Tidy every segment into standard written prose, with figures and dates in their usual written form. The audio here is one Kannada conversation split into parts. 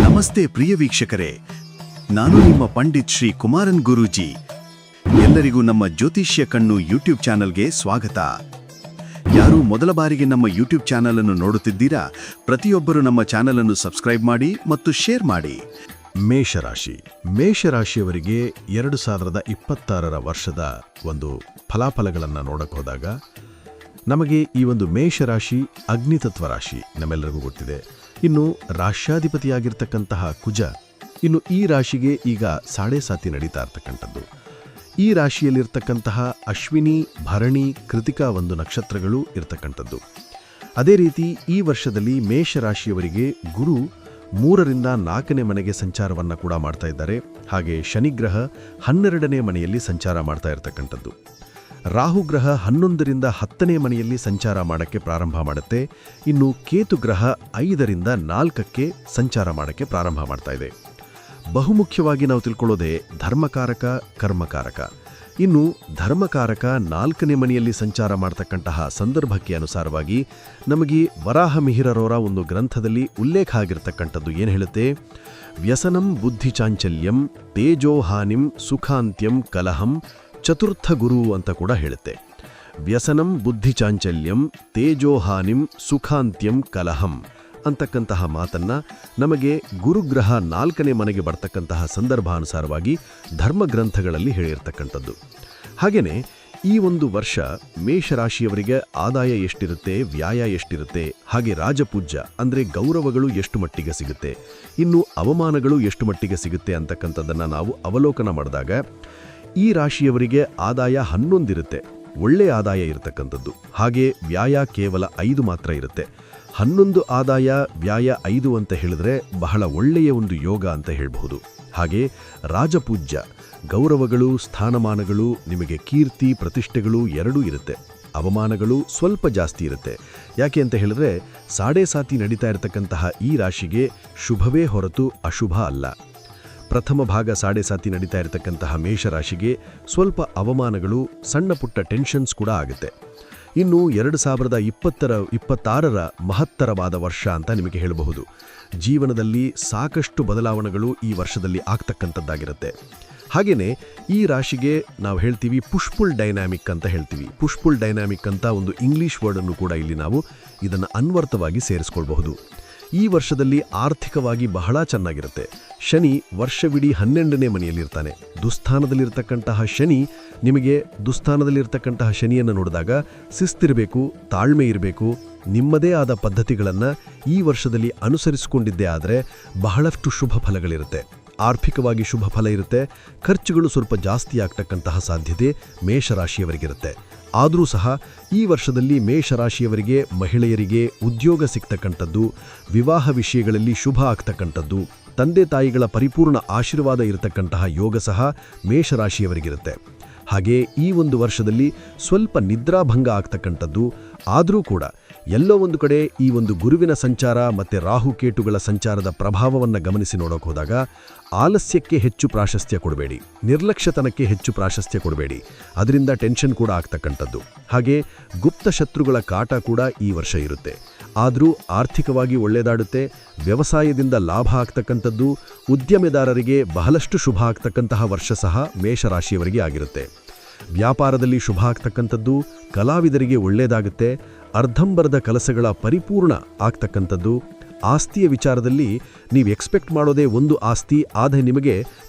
ನಮಸ್ತೆ ಪ್ರಿಯ ವೀಕ್ಷಕರೇ, ನಾನು ನಿಮ್ಮ ಪಂಡಿತ್ ಶ್ರೀ ಕುಮಾರನ್ ಗುರೂಜಿ. ಎಲ್ಲರಿಗೂ ನಮ್ಮ ಜ್ಯೋತಿಷ್ಯ ಕಣ್ಣು ಯೂಟ್ಯೂಬ್ ಚಾನಲ್ಗೆ ಸ್ವಾಗತ. ಯಾರು ಮೊದಲ ಬಾರಿಗೆ ನಮ್ಮ ಯೂಟ್ಯೂಬ್ ಚಾನಲ್ ಅನ್ನು ನೋಡುತ್ತಿದ್ದೀರಾ, ಪ್ರತಿಯೊಬ್ಬರು ನಮ್ಮ ಚಾನಲ್ ಅನ್ನು ಸಬ್ಸ್ಕ್ರೈಬ್ ಮಾಡಿ ಮತ್ತು ಶೇರ್ ಮಾಡಿ. ಮೇಷರಾಶಿಯವರಿಗೆ 2026 ವರ್ಷದ ಒಂದು ಫಲಾಫಲಗಳನ್ನು ನೋಡಕ್ಕೆ ಹೋದಾಗ ನಮಗೆ ಈ ಒಂದು ಮೇಷರಾಶಿ ಅಗ್ನಿತತ್ವ ರಾಶಿ ನಮ್ಮೆಲ್ಲರಿಗೂ ಗೊತ್ತಿದೆ. ಇನ್ನು ರಾಶ್ಯಾಧಿಪತಿಯಾಗಿರ್ತಕ್ಕಂತಹ ಕುಜ ಇನ್ನು ಈ ರಾಶಿಗೆ ಈಗ 7.5 ನಡೀತಾ ಇರ್ತಕ್ಕಂಥದ್ದು. ಈ ರಾಶಿಯಲ್ಲಿರ್ತಕ್ಕಂತಹ ಅಶ್ವಿನಿ, ಭರಣಿ, ಕೃತಿಕಾ ಒಂದು ನಕ್ಷತ್ರಗಳು ಇರ್ತಕ್ಕಂಥದ್ದು. ಅದೇ ರೀತಿ ಈ ವರ್ಷದಲ್ಲಿ ಮೇಷರಾಶಿಯವರಿಗೆ ಗುರು 3ರಿಂದ 4ನೇ ಮನೆಗೆ ಸಂಚಾರವನ್ನು ಕೂಡ ಮಾಡ್ತಾ ಇದ್ದಾರೆ. ಹಾಗೆ ಶನಿಗ್ರಹ 12ನೇ ಮನೆಯಲ್ಲಿ ಸಂಚಾರ ಮಾಡ್ತಾ ಇರ್ತಕ್ಕಂಥದ್ದು. ರಾಹುಗ್ರಹ 11ರಿಂದ 10ನೇ ಮನೆಯಲ್ಲಿ ಸಂಚಾರ ಮಾಡೋಕ್ಕೆ ಪ್ರಾರಂಭ ಮಾಡುತ್ತೆ. ಇನ್ನು ಕೇತುಗ್ರಹ 5ರಿಂದ 4ಕ್ಕೆ ಸಂಚಾರ ಮಾಡೋಕ್ಕೆ ಪ್ರಾರಂಭ ಮಾಡ್ತಾ ಇದೆ. ಬಹುಮುಖ್ಯವಾಗಿ ನಾವು ತಿಳ್ಕೊಳ್ಳೋದೇ ಧರ್ಮಕಾರಕ, ಕರ್ಮಕಾರಕ. ಇನ್ನು ಧರ್ಮಕಾರಕ 4ನೇ ಮನೆಯಲ್ಲಿ ಸಂಚಾರ ಮಾಡ್ತಕ್ಕಂತಹ ಸಂದರ್ಭಕ್ಕೆ ಅನುಸಾರವಾಗಿ ನಮಗೆ ವರಾಹ ಮಿಹಿರರವರ ಒಂದು ಗ್ರಂಥದಲ್ಲಿ ಉಲ್ಲೇಖ ಆಗಿರ್ತಕ್ಕಂಥದ್ದು ಏನು ಹೇಳುತ್ತೆ? ವ್ಯಸನಂ ಬುದ್ಧಿ ಚಾಂಚಲ್ಯಂ ತೇಜೋಹಾನಿಂ ಸುಖಾಂತ್ಯಂ ಕಲಹಂ ಚತುರ್ಥ ಗುರು ಅಂತ ಕೂಡ ಹೇಳುತ್ತೆ. ವ್ಯಸನಂ ಬುದ್ಧಿ ಚಾಂಚಲ್ಯಂ ತೇಜೋಹಾನಿಂ ಸುಖಾಂತ್ಯಂ ಕಲಹಂ ಅಂತಕ್ಕಂತಹ ಮಾತನ್ನ ನಮಗೆ ಗುರುಗ್ರಹ 4ನೇ ಮನೆಗೆ ಬರ್ತಕ್ಕಂತಹ ಸಂದರ್ಭಾನುಸಾರವಾಗಿ ಧರ್ಮಗ್ರಂಥಗಳಲ್ಲಿ ಹೇಳಿರ್ತಕ್ಕಂಥದ್ದು. ಹಾಗೆಯೇ ಈ ಒಂದು ವರ್ಷ ಮೇಷರಾಶಿಯವರಿಗೆ ಆದಾಯ ಎಷ್ಟಿರುತ್ತೆ, ವ್ಯಾಯ ಎಷ್ಟಿರುತ್ತೆ, ಹಾಗೆ ರಾಜಪೂಜ್ಯ ಅಂದರೆ ಗೌರವಗಳು ಎಷ್ಟು ಮಟ್ಟಿಗೆ ಸಿಗುತ್ತೆ, ಇನ್ನು ಅವಮಾನಗಳು ಎಷ್ಟು ಮಟ್ಟಿಗೆ ಸಿಗುತ್ತೆ ಅಂತಕ್ಕಂಥದ್ದನ್ನು ನಾವು ಅವಲೋಕನ ಮಾಡಿದಾಗ ಈ ರಾಶಿಯವರಿಗೆ ಆದಾಯ 11 ಇರುತ್ತೆ, ಒಳ್ಳೆಯ ಆದಾಯ ಇರತಕ್ಕಂಥದ್ದು. ಹಾಗೆ ವ್ಯಾಯ ಕೇವಲ 5 ಮಾತ್ರ ಇರುತ್ತೆ. 11 ಆದಾಯ, ವ್ಯಾಯ 5 ಅಂತ ಹೇಳಿದ್ರೆ ಬಹಳ ಒಳ್ಳೆಯ ಒಂದು ಯೋಗ ಅಂತ ಹೇಳಬಹುದು. ಹಾಗೆ ರಾಜಪೂಜ್ಯ ಗೌರವಗಳು, ಸ್ಥಾನಮಾನಗಳು, ನಿಮಗೆ ಕೀರ್ತಿ ಪ್ರತಿಷ್ಠೆಗಳು ಎರಡೂ ಇರುತ್ತೆ. ಅವಮಾನಗಳು ಸ್ವಲ್ಪ ಜಾಸ್ತಿ ಇರುತ್ತೆ. ಯಾಕೆ ಅಂತ ಹೇಳಿದ್ರೆ 7.5 ನಡೀತಾ ಇರತಕ್ಕಂತಹ ಈ ರಾಶಿಗೆ ಶುಭವೇ ಹೊರತು ಅಶುಭ ಅಲ್ಲ. ಪ್ರಥಮ ಭಾಗ 7.5 ನಡೀತಾ ಇರತಕ್ಕಂತಹ ಮೇಷರಾಶಿಗೆ ಸ್ವಲ್ಪ ಅವಮಾನಗಳು, ಸಣ್ಣ ಪುಟ್ಟ ಟೆನ್ಷನ್ಸ್ ಕೂಡ ಆಗುತ್ತೆ. ಇನ್ನು 2026 ಮಹತ್ತರವಾದ ವರ್ಷ ಅಂತ ನಿಮಗೆ ಹೇಳಬಹುದು. ಜೀವನದಲ್ಲಿ ಸಾಕಷ್ಟು ಬದಲಾವಣೆಗಳು ಈ ವರ್ಷದಲ್ಲಿ ಆಗ್ತಕ್ಕಂಥದ್ದಾಗಿರುತ್ತೆ. ಹಾಗೆಯೇ ಈ ರಾಶಿಗೆ ನಾವು ಹೇಳ್ತೀವಿ ಪುಷ್ಪುಲ್ ಡೈನಾಮಿಕ್ ಅಂತ ಹೇಳ್ತೀವಿ. ಪುಷ್ಪುಲ್ ಡೈನಾಮಿಕ್ ಅಂತ ಒಂದು ಇಂಗ್ಲಿಷ್ ವರ್ಡನ್ನು ಕೂಡ ಇಲ್ಲಿ ನಾವು ಇದನ್ನು ಅನ್ವರ್ಥವಾಗಿ ಸೇರಿಸ್ಕೊಳ್ಬಹುದು. ಈ ವರ್ಷದಲ್ಲಿ ಆರ್ಥಿಕವಾಗಿ ಬಹಳ ಚೆನ್ನಾಗಿರುತ್ತೆ. ಶನಿ ವರ್ಷವಿಡೀ 12ನೇ ಮನೆಯಲ್ಲಿರ್ತಾನೆ. ದುಸ್ಥಾನದಲ್ಲಿರ್ತಕ್ಕಂತಹ ಶನಿ ನಿಮಗೆ ದುಸ್ಥಾನದಲ್ಲಿರ್ತಕ್ಕಂತಹ ಶನಿಯನ್ನು ನೋಡಿದಾಗ ಶಿಸ್ತಿರಬೇಕು, ತಾಳ್ಮೆ ಇರಬೇಕು, ನಿಮ್ಮದೇ ಆದ ಪದ್ಧತಿಗಳನ್ನು ಈ ವರ್ಷದಲ್ಲಿ ಅನುಸರಿಸಿಕೊಂಡಿದ್ದೇ ಆದರೆ ಬಹಳಷ್ಟು ಶುಭ ಫಲಗಳಿರುತ್ತೆ. ಆರ್ಥಿಕವಾಗಿ ಶುಭ ಫಲ ಇರುತ್ತೆ. ಖರ್ಚುಗಳು ಸ್ವಲ್ಪ ಜಾಸ್ತಿ ಆಗ್ತಕ್ಕಂತಹ ಸಾಧ್ಯತೆ ಮೇಷರಾಶಿಯವರಿಗಿರುತ್ತೆ. ಆದರೂ ಸಹ ಈ ವರ್ಷದಲ್ಲಿ ಮೇಷರಾಶಿಯವರಿಗೆ ಮಹಿಳೆಯರಿಗೆ ಉದ್ಯೋಗ ಸಿಗ್ತಕ್ಕಂಥದ್ದು, ವಿವಾಹ ವಿಷಯಗಳಲ್ಲಿ ಶುಭ ಆಗ್ತಕ್ಕಂಥದ್ದು, ತಂದೆ ತಾಯಿಗಳ ಪರಿಪೂರ್ಣ ಆಶೀರ್ವಾದ ಇರತಕ್ಕಂತಹ ಯೋಗ ಸಹ ಮೇಷರಾಶಿಯವರಿಗಿರುತ್ತೆ. ಹಾಗೆ ಈ ಒಂದು ವರ್ಷದಲ್ಲಿ ಸ್ವಲ್ಪ ನಿದ್ರಾಭಂಗ ಆಗ್ತಕ್ಕಂಥದ್ದು. ಆದರೂ ಕೂಡ ಎಲ್ಲೋ ಒಂದು ಕಡೆ ಈ ಒಂದು ಗುರುವಿನ ಸಂಚಾರ ಮತ್ತು ರಾಹುಕೇಟುಗಳ ಸಂಚಾರದ ಪ್ರಭಾವವನ್ನು ಗಮನಿಸಿ ನೋಡೋಕೆ ಹೋದಾಗ ಆಲಸ್ಯಕ್ಕೆ ಹೆಚ್ಚು ಪ್ರಾಶಸ್ತ್ಯ ಕೊಡಬೇಡಿ, ನಿರ್ಲಕ್ಷ್ಯತನಕ್ಕೆ ಹೆಚ್ಚು ಪ್ರಾಶಸ್ತ್ಯ ಕೊಡಬೇಡಿ. ಅದರಿಂದ ಟೆನ್ಷನ್ ಕೂಡ ಆಗ್ತಕ್ಕಂಥದ್ದು. ಹಾಗೆ ಗುಪ್ತ ಶತ್ರುಗಳ ಕಾಟ ಕೂಡ ಈ ವರ್ಷ ಇರುತ್ತೆ. ಆದರೂ ಆರ್ಥಿಕವಾಗಿ ಒಳ್ಳೆಯದಾಡುತ್ತೆ. ವ್ಯವಸಾಯದಿಂದ ಲಾಭ ಆಗ್ತಕ್ಕಂಥದ್ದು, ಉದ್ಯಮೆದಾರರಿಗೆ ಬಹಳಷ್ಟು ಶುಭ ಆಗ್ತಕ್ಕಂತಹ ವರ್ಷ ಸಹ ಮೇಷರಾಶಿಯವರಿಗೆ ಆಗಿರುತ್ತೆ. ವ್ಯಾಪಾರದಲ್ಲಿ ಶುಭ ಆಗ್ತಕ್ಕಂಥದ್ದು, ಕಲಾವಿದರಿಗೆ ಒಳ್ಳೆಯದಾಗುತ್ತೆ. ಅರ್ಧಂಬರ್ಧ ಕೆಲಸಗಳ ಪರಿಪೂರ್ಣ ಆಗ್ತಕ್ಕಂಥದ್ದು. ಆಸ್ತಿಯ ವಿಚಾರದಲ್ಲಿ ನೀವು ಎಕ್ಸ್ಪೆಕ್ಟ್ ಮಾಡೋದೇ ಒಂದು ಆಸ್ತಿ, ಆದರೆ ನಿಮಗೆ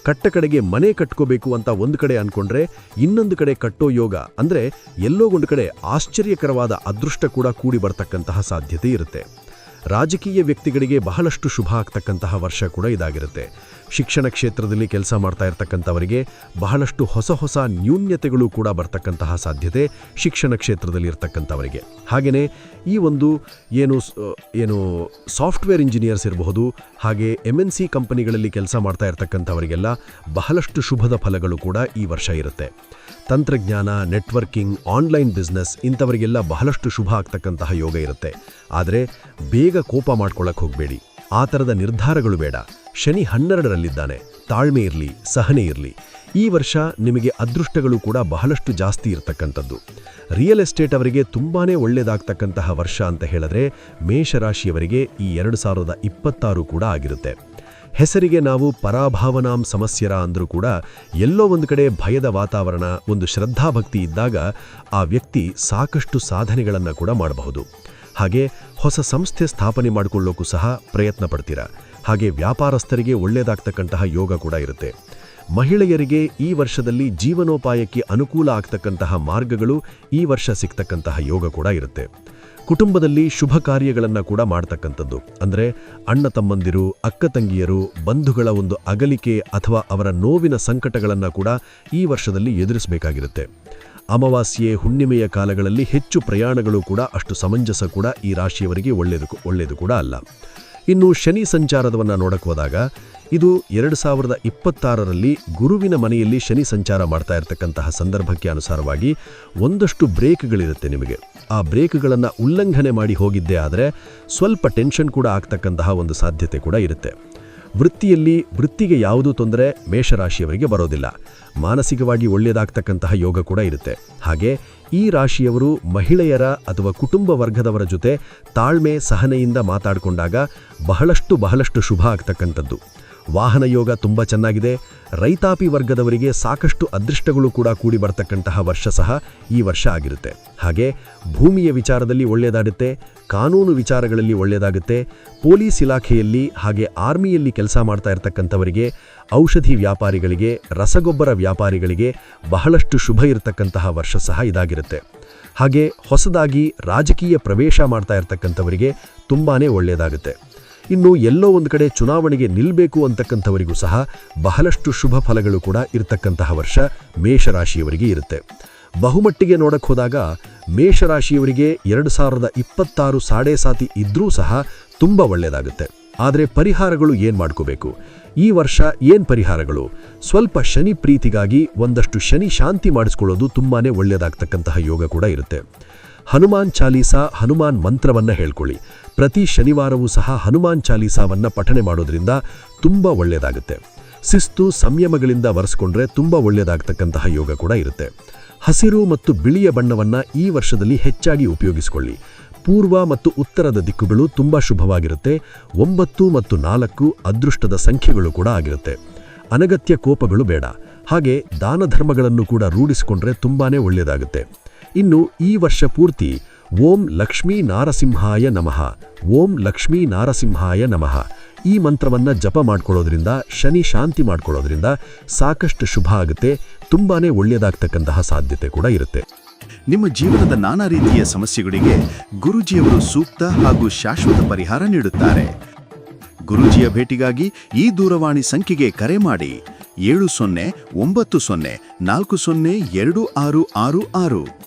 ಕಡೆಗೆ ಮನೆ ಕಟ್ಕೋಬೇಕು ಅಂತ ಒಂದು ಕಡೆ ಅಂದ್ಕೊಂಡ್ರೆ ಇನ್ನೊಂದು ಕಡೆ ಕಟ್ಟೋ ಯೋಗ, ಅಂದರೆ ಎಲ್ಲೋ ಒಂದು ಕಡೆ ಆಶ್ಚರ್ಯಕರವಾದ ಅದೃಷ್ಟ ಕೂಡ ಕೂಡಿ ಬರ್ತಕ್ಕಂತಹ ಸಾಧ್ಯತೆ ಇರುತ್ತೆ. ರಾಜಕೀಯ ವ್ಯಕ್ತಿಗಳಿಗೆ ಬಹಳಷ್ಟು ಶುಭ ಆಗ್ತಕ್ಕಂತಹ ವರ್ಷ ಕೂಡ ಇದಾಗಿರುತ್ತೆ. ಶಿಕ್ಷಣ ಕ್ಷೇತ್ರದಲ್ಲಿ ಕೆಲಸ ಮಾಡ್ತಾ ಇರ್ತಕ್ಕಂಥವರಿಗೆ ಬಹಳಷ್ಟು ಹೊಸ ನ್ಯೂನ್ಯತೆಗಳು ಕೂಡ ಬರ್ತಕ್ಕಂತಹ ಸಾಧ್ಯತೆ ಶಿಕ್ಷಣ ಕ್ಷೇತ್ರದಲ್ಲಿ ಇರ್ತಕ್ಕಂಥವರಿಗೆ. ಹಾಗೆಯೇ ಈ ಒಂದು ಏನು ಸಾಫ್ಟ್ವೇರ್ ಇಂಜಿನಿಯರ್ಸ್ ಇರಬಹುದು, ಹಾಗೆ MNC ಕಂಪನಿಗಳಲ್ಲಿ ಕೆಲಸ ಮಾಡ್ತಾ ಇರ್ತಕ್ಕಂಥವರಿಗೆಲ್ಲ ಬಹಳಷ್ಟು ಶುಭದ ಫಲಗಳು ಕೂಡ ಈ ವರ್ಷ ಇರುತ್ತೆ. ತಂತ್ರಜ್ಞಾನ, ನೆಟ್ವರ್ಕಿಂಗ್, ಆನ್ಲೈನ್ ಬಿಸ್ನೆಸ್ ಇಂಥವರಿಗೆಲ್ಲ ಬಹಳಷ್ಟು ಶುಭ ಆಗ್ತಕ್ಕಂತಹ ಯೋಗ ಇರುತ್ತೆ. ಆದರೆ ಬೇಗ ಕೋಪ ಮಾಡ್ಕೊಳ್ಳಕ್ಕೆ ಹೋಗಬೇಡಿ. ಆ ಥರದ ನಿರ್ಧಾರಗಳು ಬೇಡ. ಶನಿ 12ರಲ್ಲಿದ್ದಾನೆ. ತಾಳ್ಮೆ ಇರಲಿ, ಸಹನೆ ಇರಲಿ. ಈ ವರ್ಷ ನಿಮಗೆ ಅದೃಷ್ಟಗಳು ಕೂಡ ಬಹಳಷ್ಟು ಜಾಸ್ತಿ ಇರತಕ್ಕಂಥದ್ದು. ರಿಯಲ್ ಎಸ್ಟೇಟ್ ಅವರಿಗೆ ತುಂಬಾನೇ ಒಳ್ಳೆಯದಾಗ್ತಕ್ಕಂತಹ ವರ್ಷ ಅಂತ ಹೇಳಿದ್ರೆ ಮೇಷರಾಶಿಯವರಿಗೆ ಈ 2026 ಕೂಡ ಆಗಿರುತ್ತೆ. ಹೆಸರಿಗೆ ನಾವು ಪರಾಭಾವನಾಂ ಸಮಸ್ಯರ ಅಂದ್ರೂ ಕೂಡ ಎಲ್ಲೋ ಒಂದು ಕಡೆ ಭಯದ ವಾತಾವರಣ, ಒಂದು ಶ್ರದ್ಧಾಭಕ್ತಿ ಇದ್ದಾಗ ಆ ವ್ಯಕ್ತಿ ಸಾಕಷ್ಟು ಸಾಧನೆಗಳನ್ನು ಕೂಡ ಮಾಡಬಹುದು. ಹಾಗೆ ಹೊಸ ಸಂಸ್ಥೆ ಸ್ಥಾಪನೆ ಮಾಡಿಕೊಳ್ಳೋಕ್ಕೂ ಸಹ ಪ್ರಯತ್ನ ಪಡ್ತೀರಾ. ಹಾಗೆ ವ್ಯಾಪಾರಸ್ಥರಿಗೆ ಒಳ್ಳೆಯದಾಗ್ತಕ್ಕಂತಹ ಯೋಗ ಕೂಡ ಇರುತ್ತೆ. ಮಹಿಳೆಯರಿಗೆ ಈ ವರ್ಷದಲ್ಲಿ ಜೀವನೋಪಾಯಕ್ಕೆ ಅನುಕೂಲ ಆಗ್ತಕ್ಕಂತಹ ಮಾರ್ಗಗಳು ಈ ವರ್ಷ ಸಿಗ್ತಕ್ಕಂತಹ ಯೋಗ ಕೂಡ ಇರುತ್ತೆ. ಕುಟುಂಬದಲ್ಲಿ ಶುಭ ಕಾರ್ಯಗಳನ್ನು ಕೂಡ ಮಾಡ್ತಕ್ಕಂಥದ್ದು, ಅಂದರೆ ಅಣ್ಣ ತಮ್ಮಂದಿರು, ಅಕ್ಕ ತಂಗಿಯರು, ಬಂಧುಗಳ ಒಂದು ಅಗಲಿಕೆ ಅಥವಾ ಅವರ ನೋವಿನ ಸಂಕಟಗಳನ್ನು ಕೂಡ ಈ ವರ್ಷದಲ್ಲಿ ಎದುರಿಸಬೇಕಾಗಿರುತ್ತೆ. ಅಮಾವಾಸ್ಯೆ, ಹುಣ್ಣಿಮೆಯ ಕಾಲಗಳಲ್ಲಿ ಹೆಚ್ಚು ಪ್ರಯಾಣಗಳು ಕೂಡ ಅಷ್ಟು ಸಮಂಜಸ ಕೂಡ ಈ ರಾಶಿಯವರಿಗೆ ಒಳ್ಳೆಯದು ಕೂಡ ಅಲ್ಲ. ಇನ್ನು ಶನಿ ಸಂಚಾರದವನ್ನು ನೋಡಕ್ಕೆ ಹೋದಾಗ ಇದು 2026ರಲ್ಲಿ ಗುರುವಿನ ಮನೆಯಲ್ಲಿ ಶನಿ ಸಂಚಾರ ಮಾಡ್ತಾ ಇರತಕ್ಕಂತಹ ಸಂದರ್ಭಕ್ಕೆ ಅನುಸಾರವಾಗಿ ಒಂದಷ್ಟು ಬ್ರೇಕ್ಗಳಿರುತ್ತೆ ನಿಮಗೆ. ಆ ಬ್ರೇಕ್ಗಳನ್ನು ಉಲ್ಲಂಘನೆ ಮಾಡಿ ಹೋಗಿದ್ದೇ ಆದರೆ ಸ್ವಲ್ಪ ಟೆನ್ಷನ್ ಕೂಡ ಆಗ್ತಕ್ಕಂತಹ ಒಂದು ಸಾಧ್ಯತೆ ಕೂಡ ಇರುತ್ತೆ. ವೃತ್ತಿಗೆ ಯಾವುದೂ ತೊಂದರೆ ಮೇಷರಾಶಿಯವರಿಗೆ ಬರೋದಿಲ್ಲ. ಮಾನಸಿಕವಾಗಿ ಒಳ್ಳೆಯದಾಗ್ತಕ್ಕಂತಹ ಯೋಗ ಕೂಡ ಇರುತ್ತೆ. ಹಾಗೆ ಈ ರಾಶಿಯವರು ಮಹಿಳೆಯರ ಅಥವಾ ಕುಟುಂಬ ವರ್ಗದವರ ಜೊತೆ ತಾಳ್ಮೆ, ಸಹನೆಯಿಂದ ಮಾತಾಡಿಕೊಂಡಾಗ ಬಹಳಷ್ಟು ಶುಭ ಆಗ್ತಕ್ಕಂಥದ್ದು. ವಾಹನ ಯೋಗ ತುಂಬ ಚೆನ್ನಾಗಿದೆ. ರೈತಾಪಿ ವರ್ಗದವರಿಗೆ ಸಾಕಷ್ಟು ಅದೃಷ್ಟಗಳು ಕೂಡ ಕೂಡಿ ಬರ್ತಕ್ಕಂತಹ ವರ್ಷ ಸಹ ಈ ವರ್ಷ ಆಗಿರುತ್ತೆ. ಹಾಗೆ ಭೂಮಿಯ ವಿಚಾರದಲ್ಲಿ ಒಳ್ಳೆಯದಾಗುತ್ತೆ, ಕಾನೂನು ವಿಚಾರಗಳಲ್ಲಿ ಒಳ್ಳೆಯದಾಗುತ್ತೆ. ಪೊಲೀಸ್ ಇಲಾಖೆಯಲ್ಲಿ ಹಾಗೆ ಆರ್ಮಿಯಲ್ಲಿ ಕೆಲಸ ಮಾಡ್ತಾ ಇರತಕ್ಕಂಥವರಿಗೆ, ಔಷಧಿ ವ್ಯಾಪಾರಿಗಳಿಗೆ, ರಸಗೊಬ್ಬರ ವ್ಯಾಪಾರಿಗಳಿಗೆ ಬಹಳಷ್ಟು ಶುಭ ಇರತಕ್ಕಂತಹ ವರ್ಷ ಸಹ ಇದಾಗಿರುತ್ತೆ. ಹಾಗೆ ಹೊಸದಾಗಿ ರಾಜಕೀಯ ಪ್ರವೇಶ ಮಾಡ್ತಾ ಇರತಕ್ಕಂಥವರಿಗೆ ತುಂಬಾ ಒಳ್ಳೆಯದಾಗುತ್ತೆ. ಇನ್ನು ಎಲ್ಲೋ ಒಂದು ಕಡೆ ಚುನಾವಣೆಗೆ ನಿಲ್ಲಬೇಕು ಅಂತಕ್ಕಂಥವರಿಗೂ ಸಹ ಬಹಳಷ್ಟು ಶುಭ ಫಲಗಳು ಕೂಡ ಇರತಕ್ಕಂತಹ ವರ್ಷ ಮೇಷರಾಶಿಯವರಿಗೆ ಇರುತ್ತೆ. ಬಹುಮಟ್ಟಿಗೆ ನೋಡಕ್ಕೆ ಹೋದಾಗ ಮೇಷರಾಶಿಯವರಿಗೆ 2026 ಸಾಡೆ ಸಾತಿ ಇದ್ರೂ ಸಹ ತುಂಬ ಒಳ್ಳೆಯದಾಗುತ್ತೆ. ಆದರೆ ಪರಿಹಾರಗಳು ಏನು ಮಾಡ್ಕೋಬೇಕು? ಈ ವರ್ಷ ಏನು ಪರಿಹಾರಗಳು? ಸ್ವಲ್ಪ ಶನಿ ಪ್ರೀತಿಗಾಗಿ ಒಂದಷ್ಟು ಶನಿ ಶಾಂತಿ ಮಾಡಿಸ್ಕೊಳ್ಳೋದು ತುಂಬಾ ಒಳ್ಳೆಯದಾಗ್ತಕ್ಕಂತಹ ಯೋಗ ಕೂಡ ಇರುತ್ತೆ. ಹನುಮಾನ್ ಚಾಲೀಸಾ, ಹನುಮಾನ್ ಮಂತ್ರವನ್ನು ಹೇಳ್ಕೊಳ್ಳಿ. ಪ್ರತಿ ಶನಿವಾರವೂ ಸಹ ಹನುಮಾನ್ ಚಾಲೀಸಾವನ್ನು ಪಠನೆ ಮಾಡೋದ್ರಿಂದ ತುಂಬ ಒಳ್ಳೆಯದಾಗುತ್ತೆ. ಶಿಸ್ತು, ಸಂಯಮಗಳಿಂದ ವರೆಸ್ಕೊಂಡ್ರೆ ತುಂಬ ಒಳ್ಳೆಯದಾಗ್ತಕ್ಕಂತಹ ಯೋಗ ಕೂಡ ಇರುತ್ತೆ. ಹಸಿರು ಮತ್ತು ಬಿಳಿಯ ಬಣ್ಣವನ್ನು ಈ ವರ್ಷದಲ್ಲಿ ಹೆಚ್ಚಾಗಿ ಉಪಯೋಗಿಸಿಕೊಳ್ಳಿ. ಪೂರ್ವ ಮತ್ತು ಉತ್ತರದ ದಿಕ್ಕುಗಳು ತುಂಬ ಶುಭವಾಗಿರುತ್ತೆ. 9 ಮತ್ತು 4 ಅದೃಷ್ಟದ ಸಂಖ್ಯೆಗಳು ಕೂಡ ಆಗಿರುತ್ತೆ. ಅನಗತ್ಯ ಕೋಪಗಳು ಬೇಡ. ಹಾಗೆ ದಾನ ಧರ್ಮಗಳನ್ನು ಕೂಡ ರೂಢಿಸಿಕೊಂಡ್ರೆ ತುಂಬಾ ಒಳ್ಳೆಯದಾಗುತ್ತೆ. ಇನ್ನು ಈ ವರ್ಷ ಪೂರ್ತಿ ಓಂ ಲಕ್ಷ್ಮೀ ನಾರಸಿಂಹಾಯ ನಮಃ, ಓಂ ಲಕ್ಷ್ಮೀ ನಾರಸಿಂಹಾಯ ನಮಃ ಈ ಮಂತ್ರವನ್ನು ಜಪ ಮಾಡ್ಕೊಳ್ಳೋದ್ರಿಂದ, ಶನಿ ಶಾಂತಿ ಮಾಡ್ಕೊಳ್ಳೋದ್ರಿಂದ ಸಾಕಷ್ಟು ಶುಭ ಆಗುತ್ತೆ. ತುಂಬಾ ಒಳ್ಳೆಯದಾಗ್ತಕ್ಕಂತಹ ಸಾಧ್ಯತೆ ಕೂಡ ಇರುತ್ತೆ. ನಿಮ್ಮ ಜೀವನದ ನಾನಾ ರೀತಿಯ ಸಮಸ್ಯೆಗಳಿಗೆ ಗುರೂಜಿಯವರು ಸೂಕ್ತ ಹಾಗೂ ಶಾಶ್ವತ ಪರಿಹಾರ ನೀಡುತ್ತಾರೆ. ಗುರೂಜಿಯ ಭೇಟಿಗಾಗಿ ಈ ದೂರವಾಣಿ ಸಂಖ್ಯೆಗೆ ಕರೆ ಮಾಡಿ 7090402666.